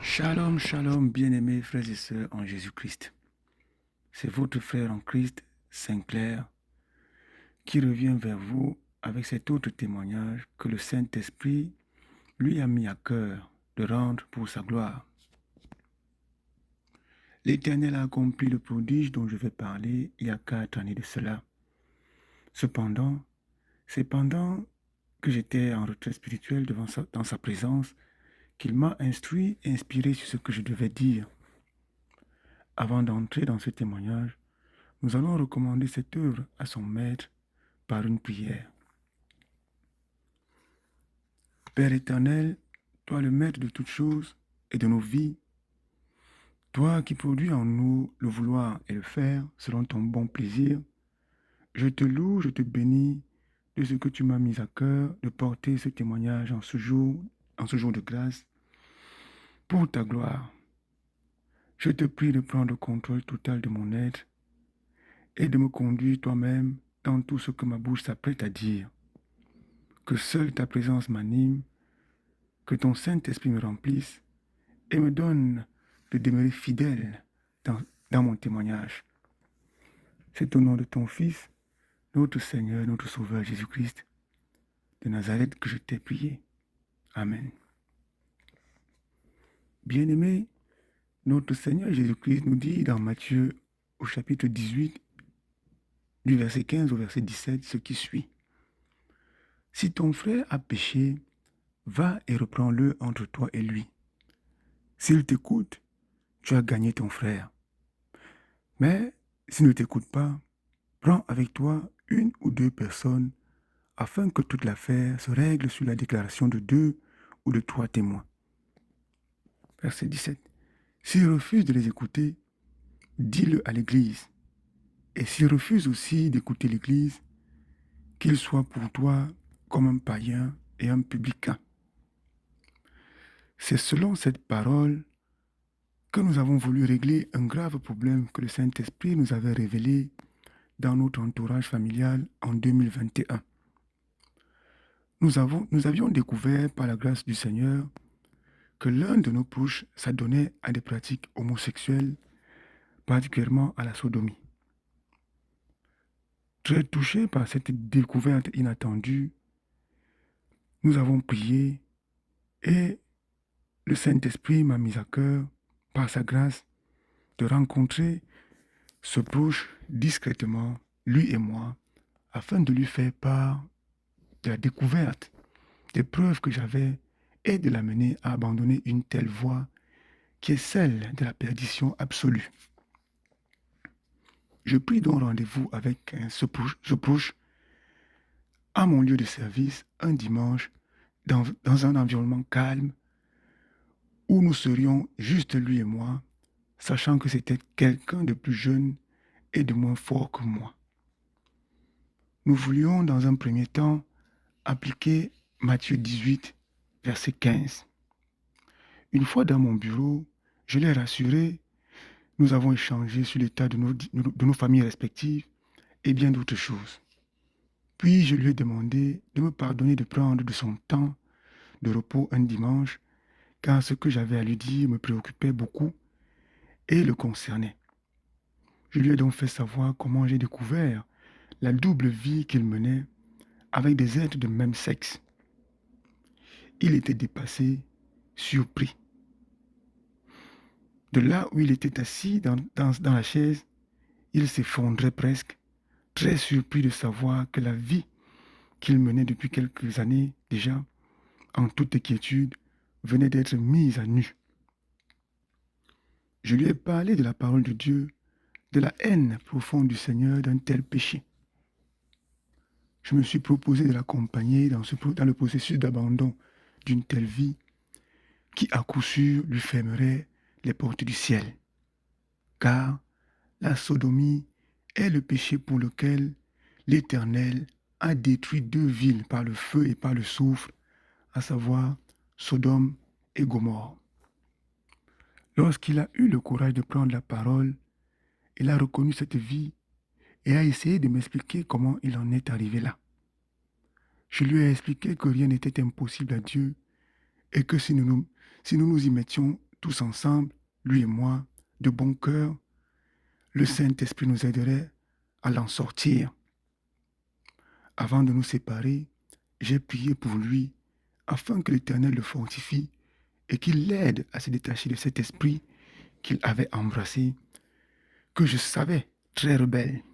Shalom, shalom, bien-aimés frères et sœurs en Jésus-Christ. C'est votre frère en Christ, Saint-Clair, qui revient vers vous avec cet autre témoignage que le Saint-Esprit lui a mis à cœur de rendre pour sa gloire. L'Éternel a accompli le prodige dont je vais parler il y a 4 années de cela. Cependant, c'est pendant que j'étais en retraite spirituelle dans sa présence qu'il m'a instruit et inspiré sur ce que je devais dire. Avant d'entrer dans ce témoignage, nous allons recommander cette œuvre à son maître par une prière. Père éternel, toi le maître de toutes choses et de nos vies, toi qui produis en nous le vouloir et le faire selon ton bon plaisir, je te loue, je te bénis de ce que tu m'as mis à cœur de porter ce témoignage en ce jour de grâce pour ta gloire. Je te prie de prendre le contrôle total de mon être et de me conduire toi-même dans tout ce que ma bouche s'apprête à dire. Que seule ta présence m'anime, que ton Saint-Esprit me remplisse et me donne de demeurer fidèle dans mon témoignage. C'est au nom de ton Fils, notre Seigneur, notre Sauveur Jésus-Christ de Nazareth que je t'ai prié. Amen. Bien-aimés, notre Seigneur Jésus-Christ nous dit dans Matthieu au chapitre 18, du verset 15 au verset 17, ce qui suit. Si ton frère a péché, va et reprends-le entre toi et lui. S'il t'écoute, tu as gagné ton frère. Mais s'il ne t'écoute pas, prends avec toi 1 ou 2 personnes afin que toute l'affaire se règle sur la déclaration de 2 ou de 3 témoins. Verset 17. S'il refuse de les écouter, dis-le à l'Église. Et s'il refuse aussi d'écouter l'Église, qu'il soit pour toi comme un païen et un publicain. C'est selon cette parole que nous avons voulu régler un grave problème que le Saint-Esprit nous avait révélé dans notre entourage familial en 2021. Nous avions découvert par la grâce du Seigneur que l'un de nos proches s'adonnait à des pratiques homosexuelles, particulièrement à la sodomie. Très touchés par cette découverte inattendue, nous avons prié et le Saint-Esprit m'a mis à cœur, par sa grâce, de rencontrer ce proche discrètement, lui et moi, afin de lui faire part de la découverte des preuves que j'avais et de l'amener à abandonner une telle voie qui est celle de la perdition absolue. Je pris donc rendez-vous avec ce proche à mon lieu de service un dimanche dans un environnement calme où nous serions juste lui et moi, sachant que c'était quelqu'un de plus jeune et de moins fort que moi. Nous voulions dans un premier temps appliquer Matthieu 18, verset 15. Une fois dans mon bureau, je l'ai rassuré, nous avons échangé sur l'état de nos familles respectives et bien d'autres choses. Puis je lui ai demandé de me pardonner de prendre de son temps de repos un dimanche, car ce que j'avais à lui dire me préoccupait beaucoup et le concernait. Je lui ai donc fait savoir comment j'ai découvert la double vie qu'il menait avec des êtres de même sexe. Il était dépassé, surpris. De là où il était assis dans la chaise, il s'effondrait presque, très surpris de savoir que la vie qu'il menait depuis quelques années déjà, en toute quiétude, venait d'être mise à nu. Je lui ai parlé de la parole de Dieu, de la haine profonde du Seigneur d'un tel péché. je me suis proposé de l'accompagner dans le processus d'abandon d'une telle vie qui, à coup sûr, lui fermerait les portes du ciel. Car la sodomie est le péché pour lequel l'Éternel a détruit 2 villes par le feu et par le soufre, à savoir Sodome et Gomorrhe. Lorsqu'il a eu le courage de prendre la parole, il a reconnu cette vie et a essayé de m'expliquer comment il en est arrivé là. Je lui ai expliqué que rien n'était impossible à Dieu et que si nous nous y mettions tous ensemble, lui et moi, de bon cœur, le Saint-Esprit nous aiderait à l'en sortir. Avant de nous séparer, j'ai prié pour lui afin que l'Éternel le fortifie et qu'il l'aide à se détacher de cet esprit qu'il avait embrassé, que je savais très rebelle.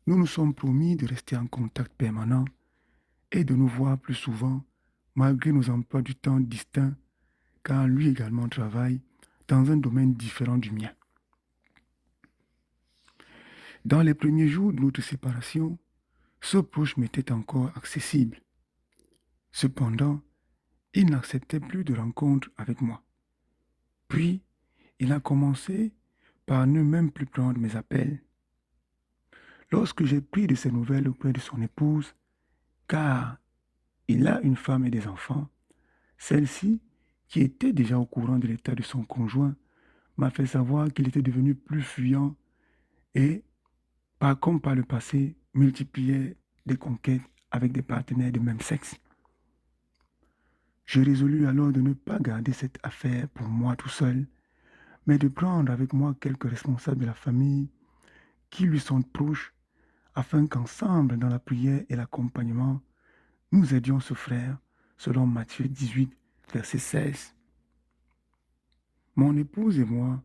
Nous nous sommes promis de rester en contact permanent et de nous voir plus souvent, malgré nos emplois du temps distincts, car lui également travaille dans un domaine différent du mien. Dans les premiers jours de notre séparation, ce proche m'était encore accessible. Cependant, il n'acceptait plus de rencontres avec moi. Puis, il a commencé par ne même plus prendre mes appels. Lorsque j'ai pris de ses nouvelles auprès de son épouse, car il a une femme et des enfants, celle-ci, qui était déjà au courant de l'état de son conjoint, m'a fait savoir qu'il était devenu plus fuyant et, comme par le passé, multipliait des conquêtes avec des partenaires de même sexe. Je résolus alors de ne pas garder cette affaire pour moi tout seul, mais de prendre avec moi quelques responsables de la famille qui lui sont proches, afin qu'ensemble, dans la prière et l'accompagnement, nous aidions ce frère, selon Matthieu 18, verset 16. Mon épouse et moi,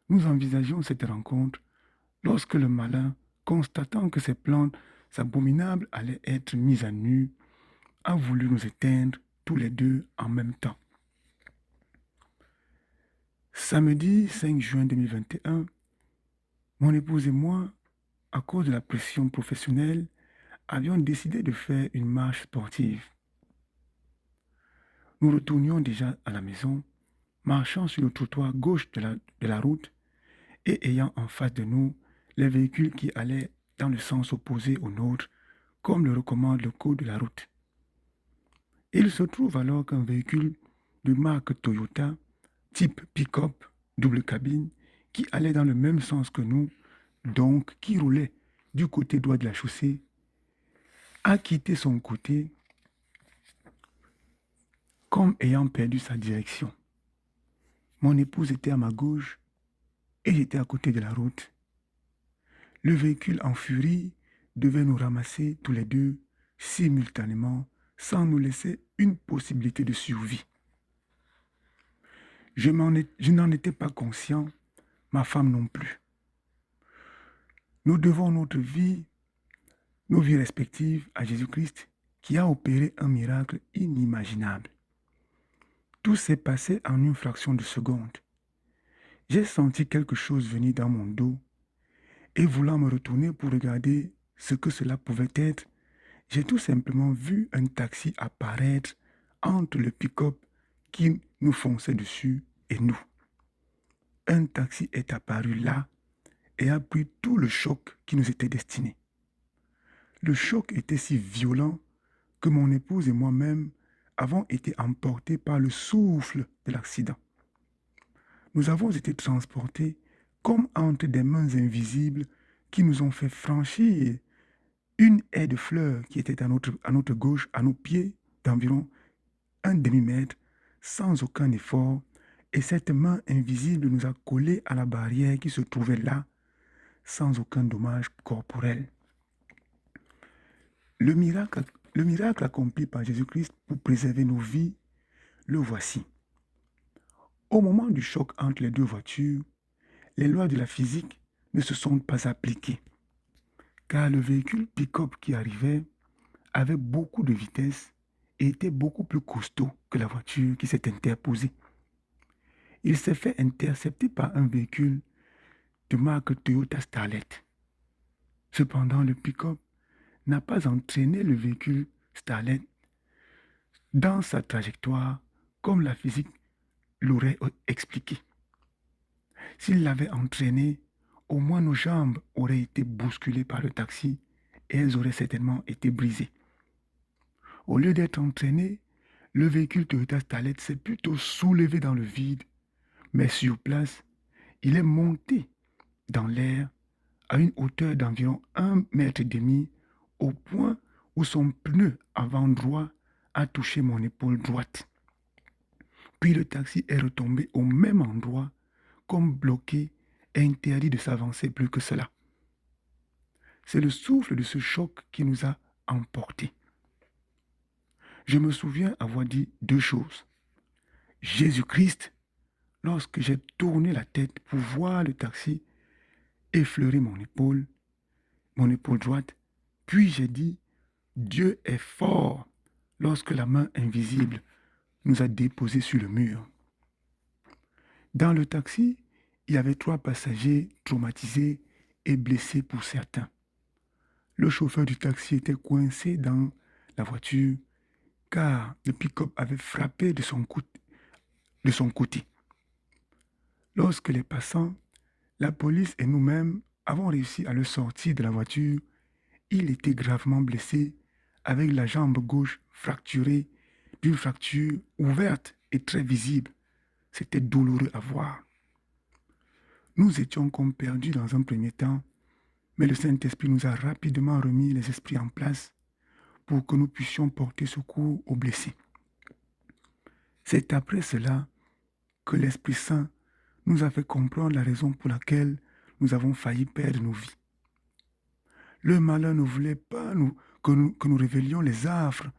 nous envisagions cette rencontre lorsque le malin, constatant que ses plantes abominables allaient être mises à nu, a voulu nous éteindre tous les deux en même temps. Samedi 5 juin 2021, mon épouse et moi, à cause de la pression professionnelle, avions décidé de faire une marche sportive. Nous retournions déjà à la maison, marchant sur le trottoir gauche de la route et ayant en face de nous les véhicules qui allaient dans le sens opposé au nôtre, comme le recommande le code de la route. Il se trouve alors qu'un véhicule de marque Toyota, type pick-up, double cabine, qui allait dans le même sens que nous, donc qui roulait du côté droit de la chaussée, a quitté son côté comme ayant perdu sa direction. Mon épouse était à ma gauche et j'étais à côté de la route. Le véhicule en furie devait nous ramasser tous les deux simultanément sans nous laisser une possibilité de survie. Je n'en étais pas conscient, ma femme non plus. Nous devons nos vies respectives à Jésus-Christ qui a opéré un miracle inimaginable. Tout s'est passé en une fraction de seconde. J'ai senti quelque chose venir dans mon dos et voulant me retourner pour regarder ce que cela pouvait être, j'ai tout simplement vu un taxi apparaître entre le pick-up qui nous fonçait dessus et nous. Un taxi est apparu là et a pris tout le choc qui nous était destiné. Le choc était si violent que mon épouse et moi-même avons été emportés par le souffle de l'accident. Nous avons été transportés comme entre des mains invisibles qui nous ont fait franchir une haie de fleurs qui était à notre gauche, à nos pieds, d'environ un demi-mètre, sans aucun effort, et cette main invisible nous a collés à la barrière qui se trouvait là, sans aucun dommage corporel. Le miracle accompli par Jésus-Christ pour préserver nos vies, le voici. Au moment du choc entre les deux voitures, les lois de la physique ne se sont pas appliquées, car le véhicule pick-up qui arrivait avait beaucoup de vitesse et était beaucoup plus costaud que la voiture qui s'est interposée. Il s'est fait intercepter par un véhicule de marque Toyota Starlet. Cependant, le pick-up n'a pas entraîné le véhicule Starlet dans sa trajectoire comme la physique l'aurait expliqué. S'il l'avait entraîné, au moins nos jambes auraient été bousculées par le taxi et elles auraient certainement été brisées. Au lieu d'être entraîné, le véhicule Toyota Starlet s'est plutôt soulevé dans le vide, mais sur place, il est monté dans l'air à une hauteur d'environ 1,5 m au point où son pneu avant droit a touché mon épaule droite. Puis le taxi est retombé au même endroit, comme bloqué et interdit de s'avancer plus que cela. C'est le souffle de ce choc qui nous a emportés. Je me souviens avoir dit deux choses. Jésus-Christ, lorsque j'ai tourné la tête pour voir le taxi effleurer mon épaule droite, puis j'ai dit, Dieu est fort lorsque la main invisible nous a déposés sur le mur. Dans le taxi, il y avait 3 passagers traumatisés et blessés pour certains. Le chauffeur du taxi était coincé dans la voiture car le pick-up avait frappé de son côté. Lorsque les passants, la police et nous-mêmes avons réussi à le sortir de la voiture, il était gravement blessé avec la jambe gauche fracturée d'une fracture ouverte et très visible. C'était douloureux à voir. Nous étions comme perdus dans un premier temps, mais le Saint-Esprit nous a rapidement remis les esprits en place pour que nous puissions porter secours aux blessés. C'est après cela que l'Esprit Saint nous a fait comprendre la raison pour laquelle nous avons failli perdre nos vies. Le malin ne voulait pas que nous révélions les affres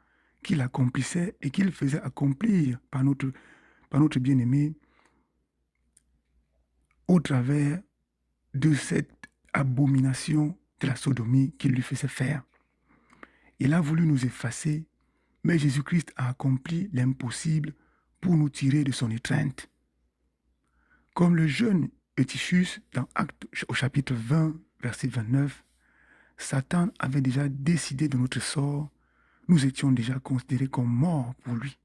qu'il accomplissait et qu'il faisait accomplir par notre bien-aimé au travers de cette abomination de la sodomie qu'il lui faisait faire. Il a voulu nous effacer, mais Jésus-Christ a accompli l'impossible pour nous tirer de son étreinte. Comme le jeune Eutychus dans Actes au chapitre 20, verset 29, Satan avait déjà décidé de notre sort, nous étions déjà considérés comme morts pour lui.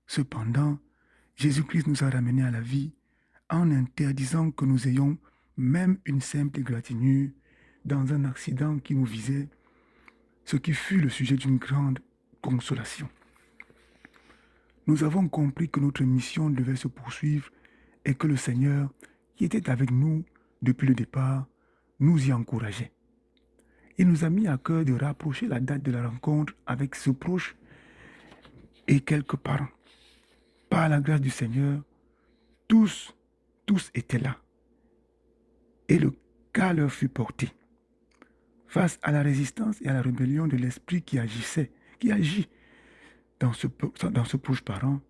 Cependant, Jésus-Christ nous a ramenés à la vie en interdisant que nous ayons même une simple égratignure dans un accident qui nous visait, ce qui fut le sujet d'une grande consolation. Nous avons compris que notre mission devait se poursuivre et que le Seigneur, qui était avec nous depuis le départ, nous y encourageait. Il nous a mis à cœur de rapprocher la date de la rencontre avec ce proche et quelques parents. Par la grâce du Seigneur, tous étaient là. Et le cas leur fut porté. Face à la résistance et à la rébellion de l'esprit qui agit dans ce proche parent,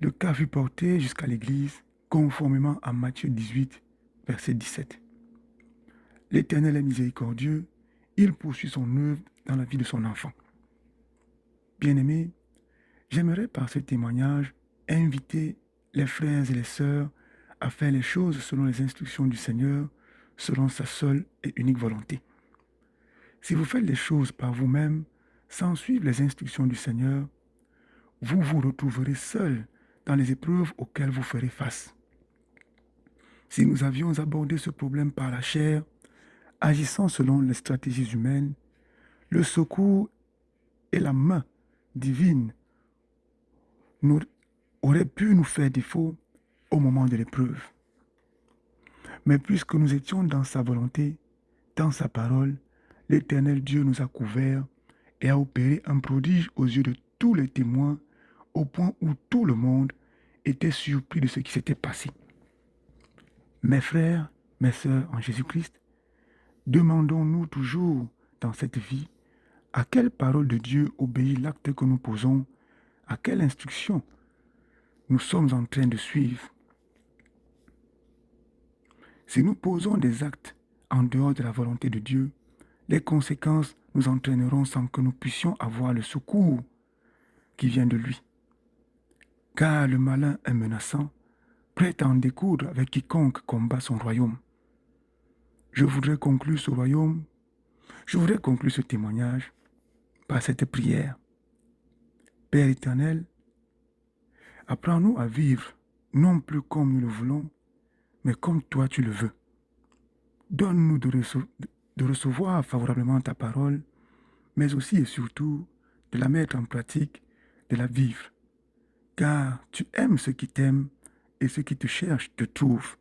le cas fut porté jusqu'à l'église, conformément à Matthieu 18, verset 17. L'Éternel est miséricordieux, il poursuit son œuvre dans la vie de son enfant. Bien-aimés, j'aimerais par ce témoignage inviter les frères et les sœurs à faire les choses selon les instructions du Seigneur, selon sa seule et unique volonté. Si vous faites les choses par vous-même, sans suivre les instructions du Seigneur, vous vous retrouverez seul dans les épreuves auxquelles vous ferez face. Si nous avions abordé ce problème par la chair, agissant selon les stratégies humaines, le secours et la main divine auraient pu nous faire défaut au moment de l'épreuve. Mais puisque nous étions dans sa volonté, dans sa parole, l'Éternel Dieu nous a couverts et a opéré un prodige aux yeux de tous les témoins, au point où tout le monde était surpris de ce qui s'était passé. Mes frères, mes sœurs en Jésus-Christ, demandons-nous toujours dans cette vie à quelle parole de Dieu obéit l'acte que nous posons, à quelle instruction nous sommes en train de suivre. Si nous posons des actes en dehors de la volonté de Dieu, les conséquences nous entraîneront sans que nous puissions avoir le secours qui vient de lui. Car le malin est menaçant, prêt à en découdre avec quiconque combat son royaume. Je voudrais conclure ce royaume Je voudrais conclure ce témoignage par cette prière. Père éternel, apprends-nous à vivre, non plus comme nous le voulons, mais comme toi tu le veux. Donne-nous de recevoir favorablement ta parole, mais aussi et surtout de la mettre en pratique, de la vivre. Car tu aimes ceux qui t'aiment et ceux qui te cherchent te trouvent.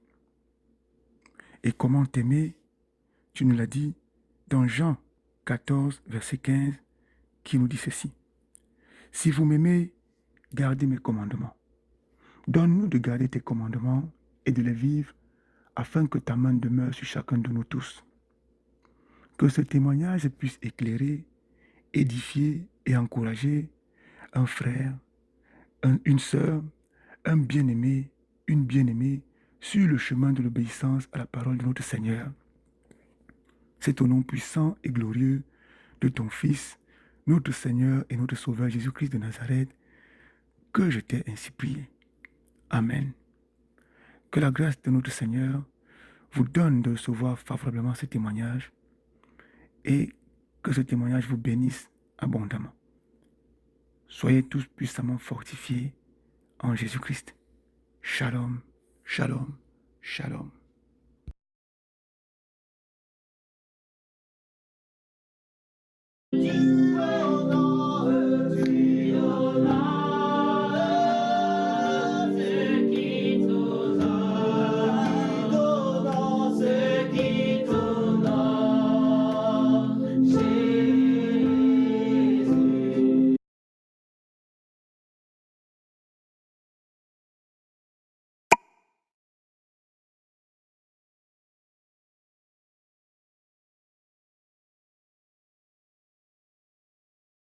Et comment t'aimer? Tu nous l'as dit dans Jean 14, verset 15, qui nous dit ceci. Si vous m'aimez, gardez mes commandements. Donne-nous de garder tes commandements et de les vivre afin que ta main demeure sur chacun de nous tous. Que ce témoignage puisse éclairer, édifier et encourager un frère, une sœur, un bien-aimé, une bien-aimée sur le chemin de l'obéissance à la parole de notre Seigneur. C'est au nom puissant et glorieux de ton Fils, notre Seigneur et notre Sauveur Jésus-Christ de Nazareth, que je t'ai ainsi prié. Amen. Que la grâce de notre Seigneur vous donne de recevoir favorablement ce témoignage et que ce témoignage vous bénisse abondamment. Soyez tous puissamment fortifiés en Jésus-Christ. Shalom, shalom, shalom.